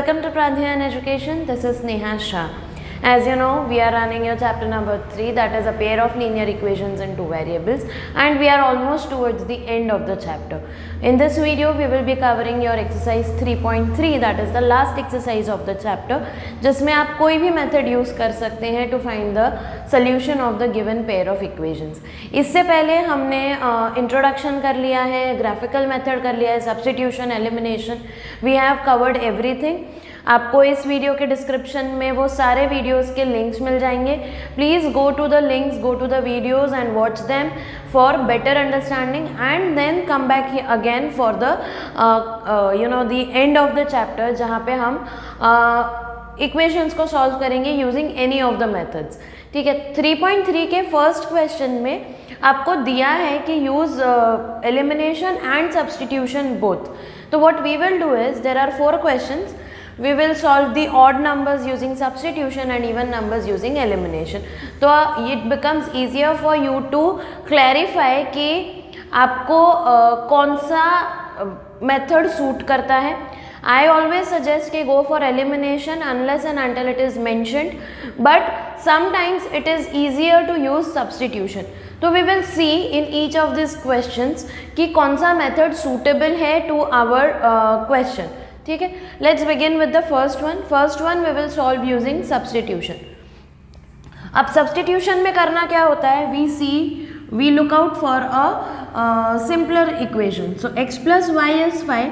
welcome to Pradhyan Education. This is Neha Shah. As you know, we are running your chapter number 3, that is a pair of linear equations in two variables, and we are almost towards the end of the chapter. In this video, we will be covering your exercise 3.3, that is the last exercise of the chapter, जिसमें आप कोई भी method use कर सकते हैं to find the solution of the given pair of equations. इससे पहले हमने introduction कर लिया है, graphical method कर लिया है, substitution, elimination, we have covered everything. आपको इस वीडियो के डिस्क्रिप्शन में वो सारे वीडियोस के लिंक्स मिल जाएंगे. Please go to the links, go to the videos and watch them for better understanding and then come back again for the the end of the chapter, जहाँ पे हम इक्वेशंस को सॉल्व करेंगे using any of the methods. ठीक है. 3.3 के first question में आपको दिया है कि use elimination and substitution both. तो what we will do is, there are 4 questions. We will solve the odd numbers using substitution and even numbers using elimination. तो it becomes easier for you to clarify कि आपको कौन सा method suit करता है. I always suggest कि go for elimination unless and until it is mentioned, but sometimes it is easier to use substitution. तो we will see in each of these questions कि कौन सा method suitable है to our question. ठीक है. Let's begin with the first one we will solve using substitution. अब substitution में करना क्या होता है, we look out for a simpler equation. So x plus y is 5,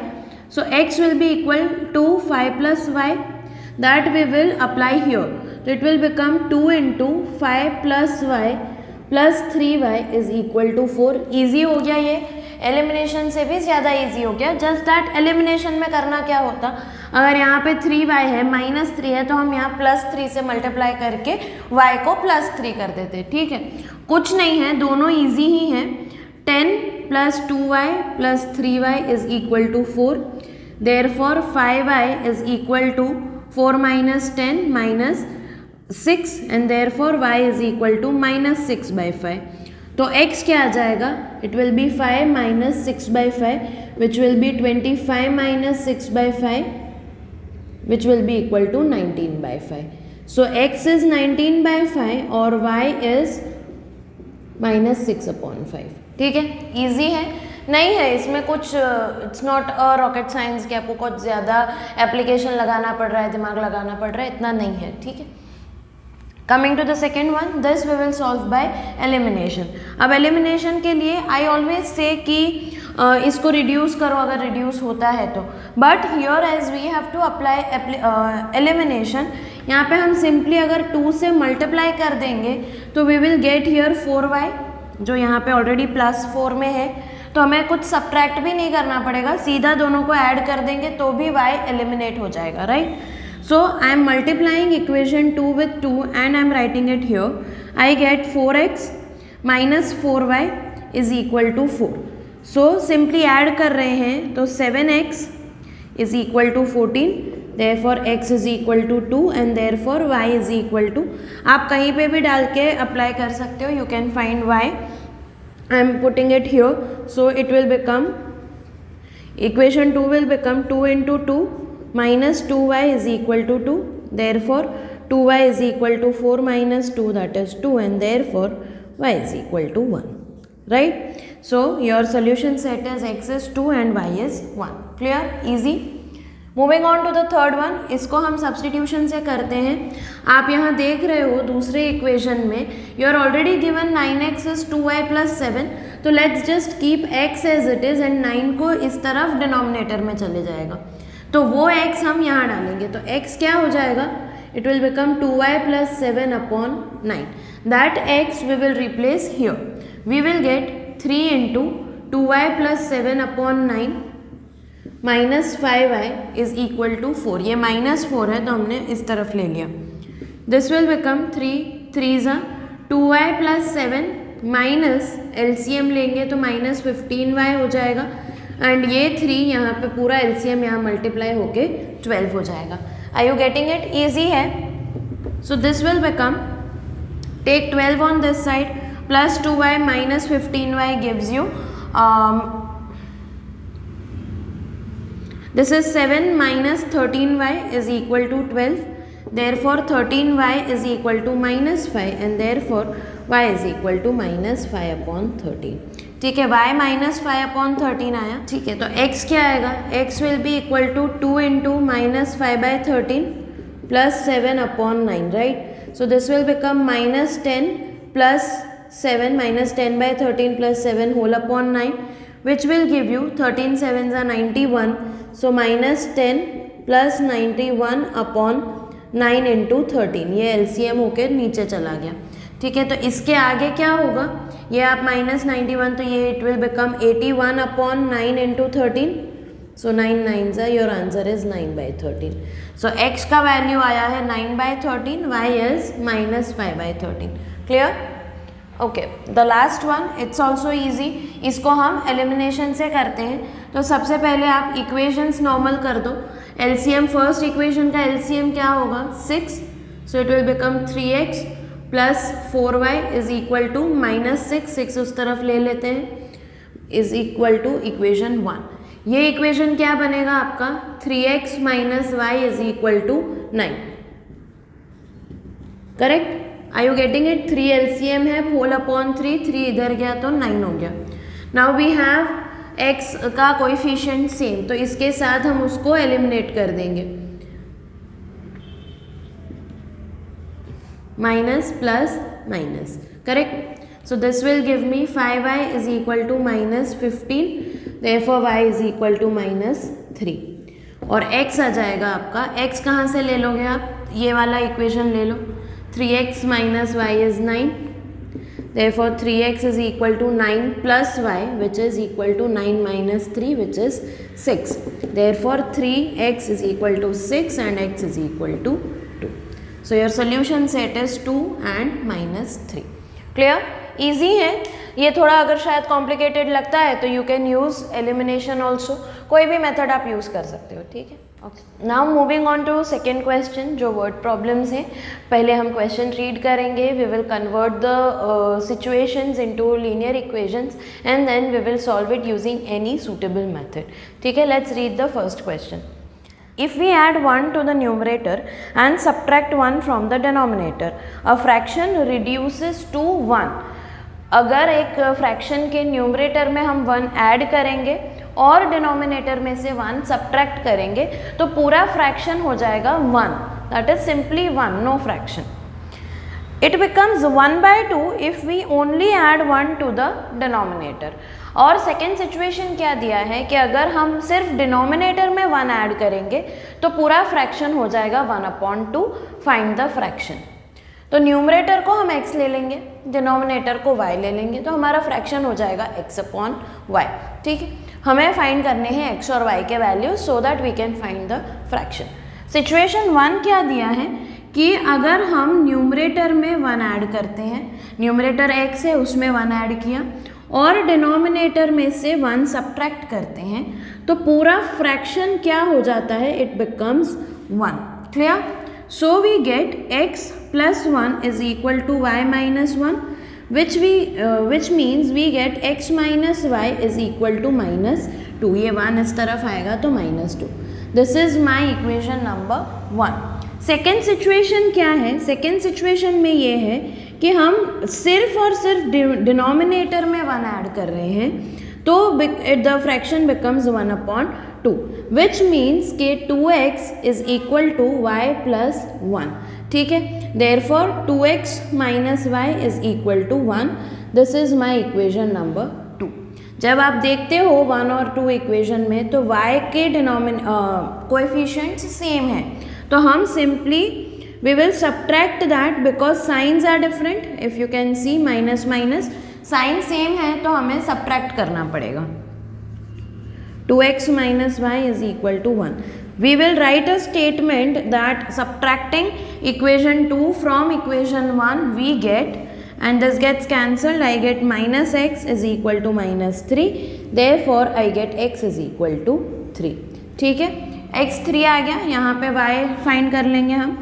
so x will be equal to 5 plus y, that we will apply here. तो it will become 2 into 5 plus y plus 3y is equal to 4. Easy हो गया, ये elimination से भी ज़्यादा easy हो गया. Just that elimination में करना क्या होता, अगर यहाँ पे 3y है माइनस 3 है तो हम यहाँ प्लस 3 से मल्टीप्लाई करके y को प्लस 3 कर देते. ठीक है. कुछ नहीं है, दोनों इजी ही हैं. 10 plus 2y plus 3y is equal to 4. Therefore 5y is equal to 4 minus 10 minus 6 and therefore y is equal to minus 6 by 5. तो x क्या आ जाएगा, it will be 5 minus 6 by 5 which will be 25 minus 6 by 5 which will be equal to 19 by 5. So x is 19 by 5 और y is minus 6 upon 5. ठीक है. Easy है, नहीं है इसमें कुछ, it's not a rocket science कि आपको कुछ ज़्यादा एप्लीकेशन लगाना पड़ रहा है, दिमाग लगाना पड़ रहा है, इतना नहीं है. ठीक है. Coming to the second one, this we will solve by elimination. अब elimination के लिए I always say कि इसको reduce करो अगर reduce होता है तो, but here as we have to apply elimination, यहाँ पे हम simply अगर 2 से multiply कर देंगे तो we will get here 4y, जो यहाँ पे already plus 4 में है, तो हमें कुछ subtract भी नहीं करना पड़ेगा, सीधा दोनों को add कर देंगे तो भी y eliminate हो जाएगा. Right. So I am multiplying equation 2 with 2 and I am writing it here. I get 4x minus 4y is equal to 4. So simply add कर रहे हैं तो 7x is equal to 14. Therefore x is equal to 2 and therefore y is equal to, आप कहीं पे भी डाल के अप्लाई कर सकते हो. You can find y. I am putting it here. So it will become, equation 2 will become 2 into 2 minus 2y is equal to 2. Therefore 2y is equal to 4 minus 2, that is 2, and therefore y is equal to 1. Right. So your solution set is x is 2 and y is 1. Clear? Easy. Moving on to the third one, इसको हम substitution से करते हैं. आप यहाँ देख रहे हो दूसरे इक्वेशन में you are already given 9x is 2y plus 7. तो let's just keep x as it is and 9 को इस तरफ डिनोमिनेटर में चले जाएगा. तो वो x हम यहाँ डालेंगे तो x क्या हो जाएगा, it will become 2y plus 7 upon 9. That x we will replace here. We will get 3 into 2y plus 7 upon 9 minus 5y is equal to 4. ये माइनस 4 है तो हमने इस तरफ ले लिया. दिस विल बिकम 3 ज़ा 2y प्लस 7 माइनस LCM लेंगे तो माइनस 15y हो जाएगा. एंड ये 3 यहाँ पे पूरा LCM यहाँ मल्टीप्लाई होके 12 हो जाएगा. Are you getting it? Easy है. So this will become, take 12 on this side plus 2y minus 15y gives you This is 7 minus 13y is equal to 12. Therefore 13y is equal to minus 5 and therefore y is equal to minus 5 upon 13. ठीक है, y minus 5 upon 13 आया. ठीक है, तो x क्या आएगा? x will be equal to 2 into minus 5/13 plus 7 upon 9, right? So this will become minus 10 plus 7 minus 10/13 plus 7 whole upon 9 which will give you 13 7s are 91. So minus 10 plus 91 upon 9 into 13. ये LCM होकर नीचे चला गया. ठीक है, तो इसके आगे क्या होगा? ये आप माइनस 91 तो ये it will become 81 upon 9 into 13. So 9 9s your answer is 9/13. So x का वैल्यू आया है 9/13, y is minus 5/13. Clear? Okay, the last one it's also easy. इसको हम एलिमिनेशन से करते हैं. तो सबसे पहले आप इक्वेशंस नॉर्मल कर दो. एलसीएम फर्स्ट इक्वेशन का एलसीएम क्या होगा? 6. So it will become 3x plus 4y is equal to minus 6 उस तरफ ले लेते हैं, इज इक्वल टू इक्वेशन 1. ये इक्वेशन क्या बनेगा आपका? 3x minus y is equal to 9. Correct? Are you getting it? 3 LCM है, होल अपॉन 3 इधर गया तो 9 हो गया. नाउ वी हैव x का कोएफिशिएंट सेम, तो इसके साथ हम उसको एलिमिनेट कर देंगे. Minus plus minus, correct? So this will give me 5y is equal to minus 15. Therefore y is equal to minus 3. और x आ जाएगा आपका. x कहाँ से ले लोगे आप? ये वाला इक्वेशन ले लो. 3x minus y is 9. Therefore 3x is equal to 9 plus y which is equal to 9 minus 3 which is 6. Therefore 3x is equal to 6 and x is equal to 2. So your solution set is 2 and minus 3. Clear? Easy है. ये थोड़ा अगर शायद complicated लगता है तो you can use elimination also. कोई भी मेथड आप यूज़ कर सकते हो. ठीक है, okay. Now moving on to second question जो वर्ड प्रॉब्लम्स हैं. पहले हम क्वेश्चन रीड करेंगे. We will convert the situations into linear equations and then we will solve it using any suitable method. ठीक है, let's read the first question. If we add 1 to the numerator and subtract 1 from the denominator, a fraction reduces to 1. अगर एक fraction के numerator में हम 1 add करेंगे और denominator में से 1 सब्ट्रैक्ट करेंगे तो पूरा फ्रैक्शन हो जाएगा 1. That is simply 1, no fraction. It becomes 1/2 if we only add 1 to the denominator. और सेकेंड सिचुएशन क्या दिया है कि अगर हम सिर्फ डिनोमिनेटर में 1 ऐड करेंगे तो पूरा फ्रैक्शन हो जाएगा 1/2. Find the fraction. तो न्यूमरेटर को हम x ले लेंगे, डिनोमिनेटर को y ले लेंगे, तो हमारा फ्रैक्शन हो जाएगा x/y. ठीक है, हमें फाइंड करने हैं x और y के value so that we can find the fraction. Situation 1 क्या दिया है कि अगर हम न्यूमरेटर में 1 ऐड करते हैं, न्यूमरेटर x है उसमें 1 ऐड किया और डिनोमिनेटर में से 1 सब्ट्रैक्ट करते हैं तो पूरा फ्रैक्शन क्या हो जाता है? It becomes 1. Clear? So we get x plus 1 is equal to y minus 1 which means we get x minus y is equal to minus 2. ये 1 इस तरफ आएगा तो minus 2. This is my equation number 1. Second situation क्या है? Second situation में ये है कि हम सिर्फ और सिर्फ डिनोमिनेटर में 1 ऐड कर रहे हैं तो the fraction becomes 1/2 which means के 2x is equal to y plus 1. ठीक है, therefore 2x minus y is equal to 1. This is my equation number 2. जब आप देखते हो 1 और 2 इक्वेशन में तो y के कोएफिशिएंट्स सेम है तो हम simply we will subtract that because signs are different. if you can see minus minus sign same है तो हमें सब्ट्रैक्ट करना पड़ेगा. 2x minus y is equal to 1. We will write a statement that subtracting equation 2 from equation 1 we get, and this gets cancelled. I get minus x is equal to minus 3. Therefore I get x is equal to 3. ठीक है, x 3 आ गया. यहाँ पे y find कर लेंगे हम.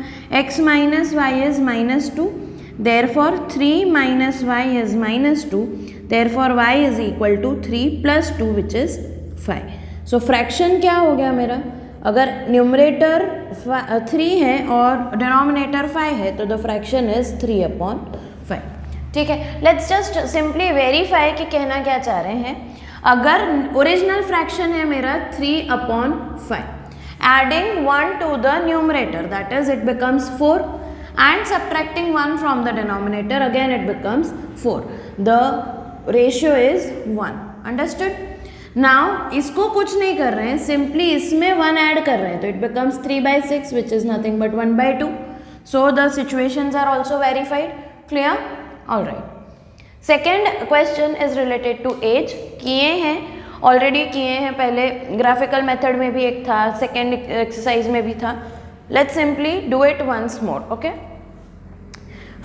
x minus y is minus 2. Therefore 3 minus y is minus 2. Therefore y is equal to 3 plus 2 which is 5. So fraction क्या हो गया मेरा, अगर न्यूमरेटर 3 है और डिनोमिनेटर 5 है तो द फ्रैक्शन इज 3/5. ठीक है, लेट्स जस्ट सिंपली वेरीफाई कि कहना क्या चाह रहे हैं. अगर ओरिजिनल फ्रैक्शन है मेरा 3/5, adding 1 to the numerator that is it becomes 4 and subtracting 1 from the denominator again it becomes 4. The ratio is 1. Understood? Now इसको कुछ नहीं कर रहे हैं, simply इसमें 1 ऐड कर रहे हैं तो it becomes 3/6 which is nothing but 1/2. So the situations are also verified. Clear? All right. Second question is related to age. किए हैं, ऑलरेडी किए हैं, पहले ग्राफिकल मेथड में भी एक था, सेकेंड एक्सरसाइज में भी था. Let's simply do it once more, okay?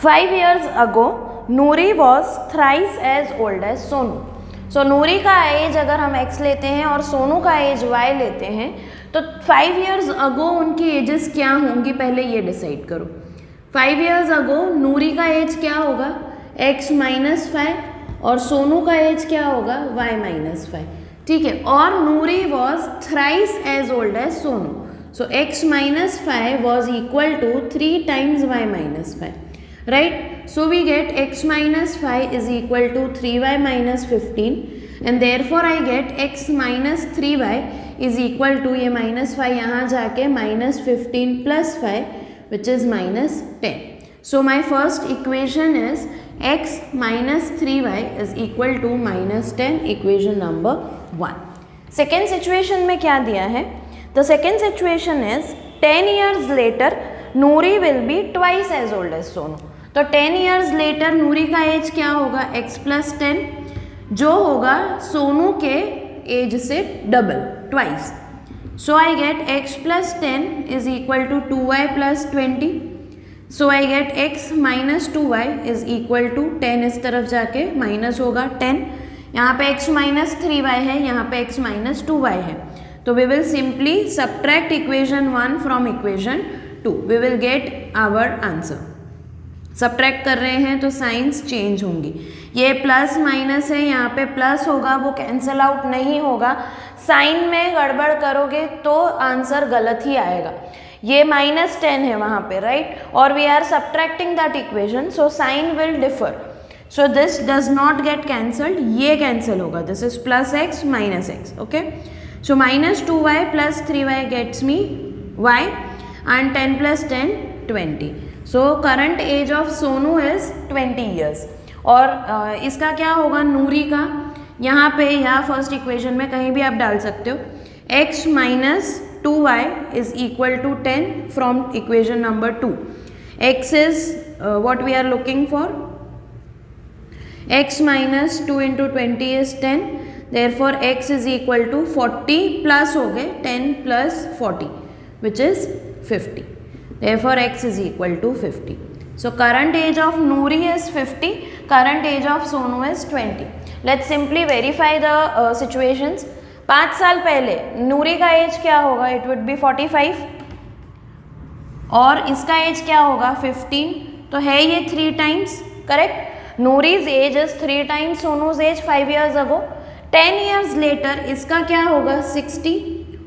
5 years ago, Noori was thrice as old as Sonu. So नूरी का एज अगर हम x लेते हैं और सोनू का एज y लेते हैं तो 5 years ago उनकी एजेस क्या होंगी, पहले ये डिसाइड करो. 5 years ago नूरी का एज क्या होगा, x - 5 और सोनू का एज क्या होगा, y - 5. ठीक है, और नूरी was thrice as old as Sonu. So x - 5 was equal to 3 times y - 5, right? So we get x - 5 is equal to 3y - 15 and therefore I get x - 3y is equal to ये -5 यहाँ जाके -15 plus 5 which is -10. So my first equation is x - 3y is equal to -10, equation number 1. Second situation में क्या दिया है, the second situation is 10 years later Noori will be twice as old as Sonu. तो 10 years later नूरी का as क्या होगा, x + 10 जो होगा सोनू के एज से double, twice. So I get x + 10 is equal to 2y + 20. So I get x - 2y is equal to 10, इस तरफ जाके माइनस होगा 10. यहाँ पे x - 3y है, यहाँ पे x - 2y है. तो we will simply subtract equation 1 from equation 2. We will get our answer. Subtract कर रहे हैं तो साइंस चेंज होंगी. ये प्लस माइनस है, यहाँ पे प्लस होगा, वो कैंसिल आउट नहीं होगा. साइन में गड़बड़ करोगे तो आंसर गलत ही आएगा. ये -10 है वहाँ पे, राइट, और we are subtracting that equation, so sign will differ. So this does not get cancelled, ये कैंसिल होगा. This is +x - x. Okay, so -2y + 3y gets me y and 10 + 10 20. So current age of Sonu is 20 years. और इसका क्या होगा नूरी का, यहाँ पे या फर्स्ट इक्वेशन में कहीं भी आप डाल सकते हो. x - 2y is equal to 10 from equation number 2. x is what we are looking for. x - 2 into 20 is 10. Therefore x is equal to 40 plus हो गए 10 plus 40 which is 50. Therefore x is equal to 50. So current age of Noori is 50, current age of Sonu is 20. Let's simply verify the situations. 5 साल पहले नूरी का as क्या होगा, it would be 45 और इसका as क्या होगा 15. तो है ये 3 times, correct. Noori's age is 3 times Sonu's age 5 years ago. 10 years later इसका क्या होगा 60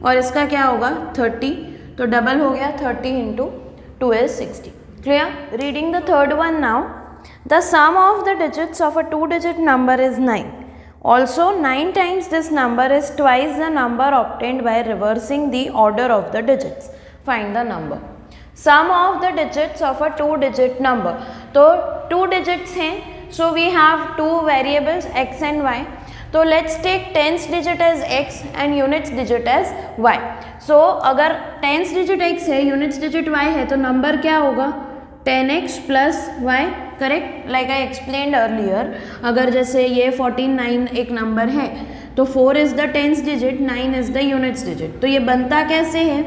और इसका क्या होगा 30. तो डबल हो गया, 30 into 2 is 60. Clear? Reading the third one now. The sum of the digits of a 2-digit number is 9. Also 9 times this number is twice the number obtained by reversing the order of the digits. Find the number. Sum of the digits of a 2-digit number. तो 2 digits हैं, so we have 2 variables x and y. तो let's take tens digit as x and units digit as y. So अगर tens digit x है, units digit y है, तो number क्या होगा 10x plus y, correct. Like I explained earlier, अगर जैसे ये 49 एक नंबर है तो 4 is the tens digit, 9 is the units digit. तो ये बनता कैसे है,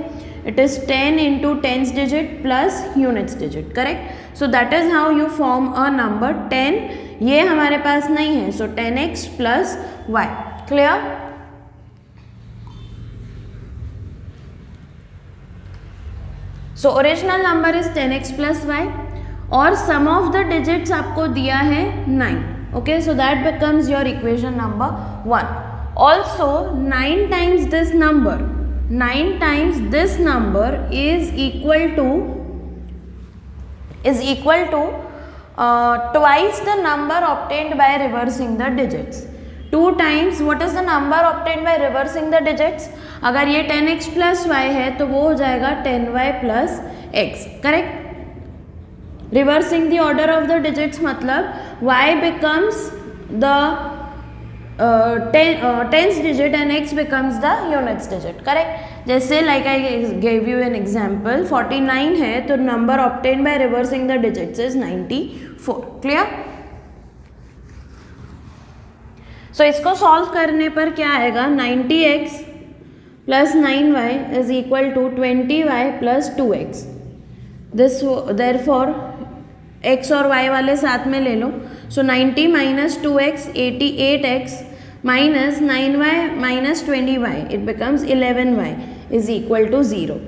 it is 10 into tens digit plus units digit, correct. So that is how you form a number 10. ये हमारे पास नहीं है, सो 10x plus y. Clear? So original number is 10x plus y और सम ऑफ द डिजिट्स आपको दिया है 9. Okay, so that becomes your equation number 1. Also 9 times this number is equal to twice the number obtained by reversing the digits. 2 times what is the number obtained by reversing the digits? अगर ये 10x plus y है तो वो हो जाएगा 10y plus x, correct. Reversing the order of the digits मतलब y becomes the tens digit and x becomes the units digit, correct. जैसे like I gave you an example, 49 है तो number obtained by reversing the digits is 94, clear. So इसको solve करने पर क्या आएगा, 90x plus 9y is equal to 20y plus 2x. This therefore x और y वाले साथ में ले लो. So 90 minus 2x 88x minus 9y minus 20y, it becomes 11y is equal to 0.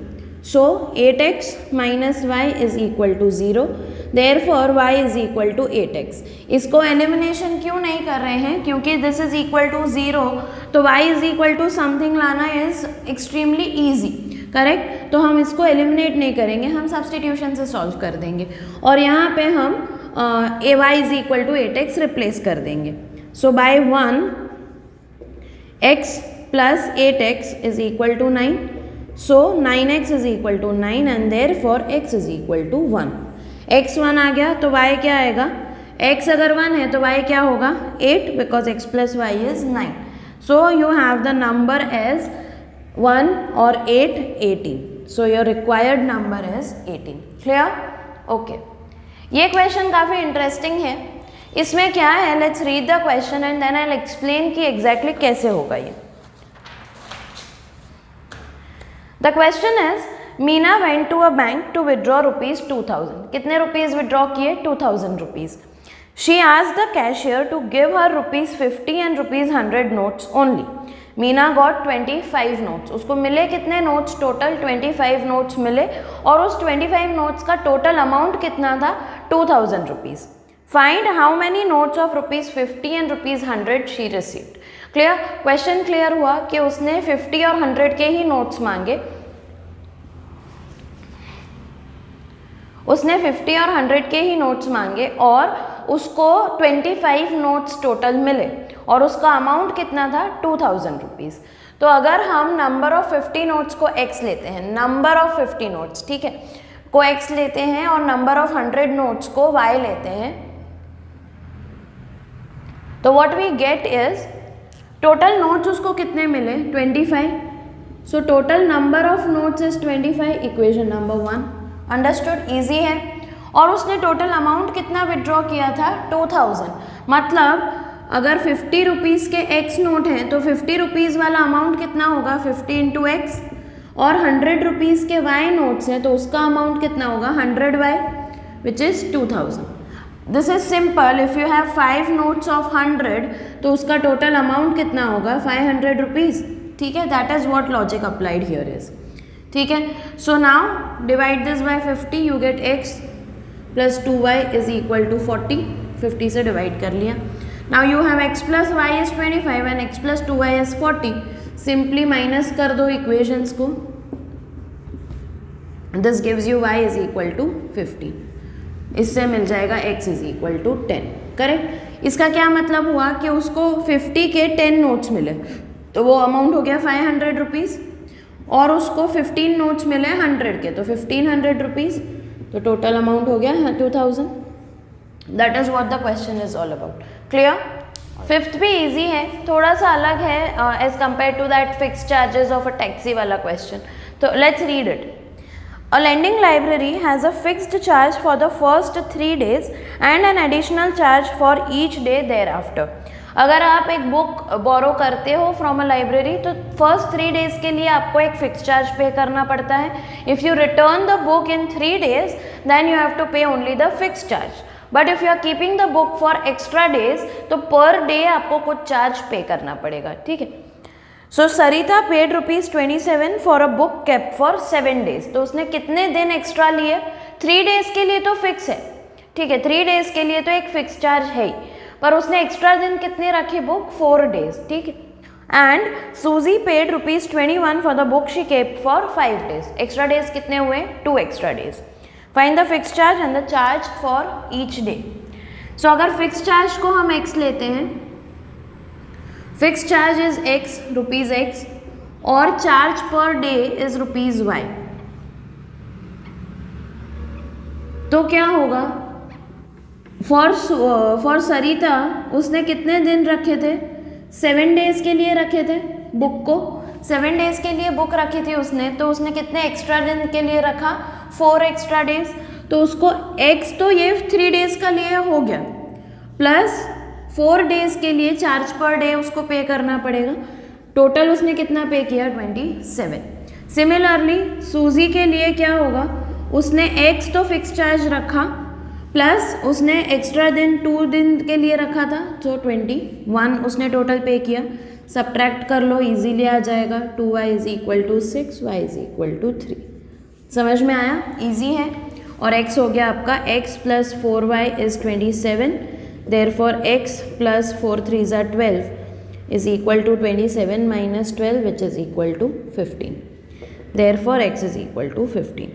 So 8x minus y is equal to 0. Therefore y is equal to 8x. इसको elimination क्यों नहीं कर रहे हैं, क्योंकि this is equal to 0 तो y is equal to something लाना is extremely easy, correct. तो हम इसको एलिमिनेट नहीं करेंगे, हम सब्सटीट्यूशन से सॉल्व कर देंगे और यहाँ पे हम ay is equal to 8x replace कर देंगे. सो bye 1 x plus 8x is equal to 9. So 9x is equal to 9 and therefore x is equal to 1. x 1 आ गया तो y क्या आएगा, x अगर 1 है तो y क्या होगा 8 because x plus y is 9. So you have the number as 1 or 8, 18. So your required number is 18. Clear? Okay. ये क्वेश्चन काफ़ी इंटरेस्टिंग है. इसमें क्या है, let's read the question and then I will explain कि exactly कैसे होगा ये. The question is Meena went to a bank to withdraw rupees 2000. कितने रुपीज विड्रॉ किए, 2000 rupees. She asked the cashier to give her rupees 50 and rupees 100 notes only. Meena got 25 notes. उसको मिले कितने notes, total 25 notes मिले और उस 25 नोट्स का total amount कितना था, 2000 rupees. Find how many notes of rupees 50 and rupees 100 she received. Clear, question clear हुआ कि उसने 50 और 100 के ही नोट्स मांगे. उसने 50 और 100 के ही नोट्स मांगे और उसको 25 नोट्स टोटल मिले और उसका अमाउंट कितना था, 2000 रुपीज़. तो अगर हम नंबर ऑफ 50 नोट्स को x लेते हैं, नंबर ऑफ 50 नोट्स, ठीक है, को x लेते हैं और नंबर ऑफ 100 नोट्स को y लेते हैं, तो what we get is total notes उसको कितने मिले, 25. So total number of notes is 25. Equation number 1. Understood, easy है. और उसने टोटल अमाउंट कितना विड्रॉ किया था, 2000. मतलब अगर 50 रुपीज़ के x नोट हैं तो 50 रुपीज़ वाला अमाउंट कितना होगा, 50 इंटू एक्स. और 100 रुपीज़ के y नोट्स हैं तो उसका अमाउंट कितना होगा, 100y which is 2000. This is simple. If you have 5 notes of 100 तो उसका टोटल अमाउंट कितना होगा, 500 रुपीज़. ठीक है, that is what logic applied here is. ठीक है, so now divide this by 50, you get x plus 2y is equal to 40. 50 से divide कर लिया. Now you have x plus y is 25 and x plus 2y is 40. Simply minus कर दो equations को. This gives you y is equal to 50. इससे मिल जाएगा x is equal to 10. Correct. इसका क्या मतलब हुआ कि उसको 50 के 10 नोट्स मिले तो वो अमाउंट हो गया 500 रुपीज़ और उसको 15 नोट्स मिले 100 के तो 1500 रुपीज़. तो टोटल अमाउंट हो गया 2000. That is what the question is all about. Clear. Fifth भी इजी है, थोड़ा सा अलग है as compare to that fix charges of a taxi वाला क्वेश्चन. तो let's read it. A lending library has a fixed charge for the first 3 days and an additional charge for each day thereafter. अगर आप एक book बोरो करते हो from a library तो first 3 days के लिए आपको एक फिक्स चार्ज पे करना पड़ता है. If you return the book in 3 days then you have to pay only the fix charge. But if you are keeping the book for extra days तो पर डे आपको कुछ चार्ज पे करना पड़ेगा. ठीक है. So Sarita paid ₹27 for a book kept for 7 days. तो उसने कितने दिन एक्स्ट्रा लिए, 3 days के लिए तो फिक्स है. ठीक है, 3 days के लिए तो एक फिक्स चार्ज है ही, पर उसने एक्स्ट्रा दिन कितने रखे बुक, 4 days. ठीक है. And Susie paid ₹21 for the book she kept for 5 days. Extra days कितने हुए? 2 extra days. Find the fix charge and the charge for each day. So अगर फिक्स चार्ज को हम x लेते हैं, fix charge is x, rupees x, और charge per day is rupees y. तो क्या होगा? फॉर सरिता उसने कितने दिन रखे थे? 7 days के लिए रखे थे बुक को. 7 days के लिए बुक रखी थी उसने, तो उसने कितने एक्स्ट्रा दिन के लिए रखा? 4 एक्स्ट्रा डेज. तो उसको x तो ये 3 days का लिए हो गया, प्लस 4 days के लिए चार्ज पर डे उसको पे करना पड़ेगा. टोटल उसने कितना पे किया? 27. सिमिलरली सूजी के लिए क्या होगा? उसने x तो फिक्स चार्ज रखा, प्लस उसने एक्स्ट्रा दिन 2 दिन के लिए रखा था, तो 21 उसने टोटल पे किया. सब्ट्रैक्ट कर लो, इजीली आ जाएगा. 2y is equal to 6, y is equal to 3. समझ में आया? इजी है. और x हो गया आपका x plus 4y is 27. Therefore x plus 4 3s are 12 is equal to 27 minus 12 which is equal to 15. Therefore x is equal to 15.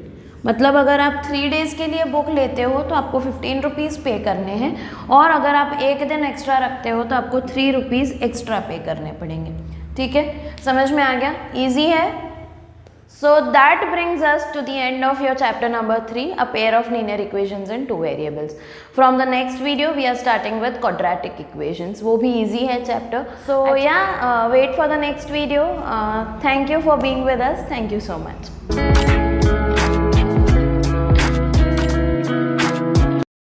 मतलब अगर आप 3 days के लिए बुक लेते हो तो आपको 15 रुपीज़ पे करने हैं, और अगर आप एक दिन एक्स्ट्रा रखते हो तो आपको 3 रुपीज़ एक्स्ट्रा पे करने पड़ेंगे. ठीक है, समझ में आ गया? इजी है. So that brings us to the end of your chapter number 3, a pair of linear equations in 2 variables. From the next video we are starting with quadratic equations. वो भी ईजी है chapter. So yeah wait for the next video. Thank you for being with us. Thank you so much.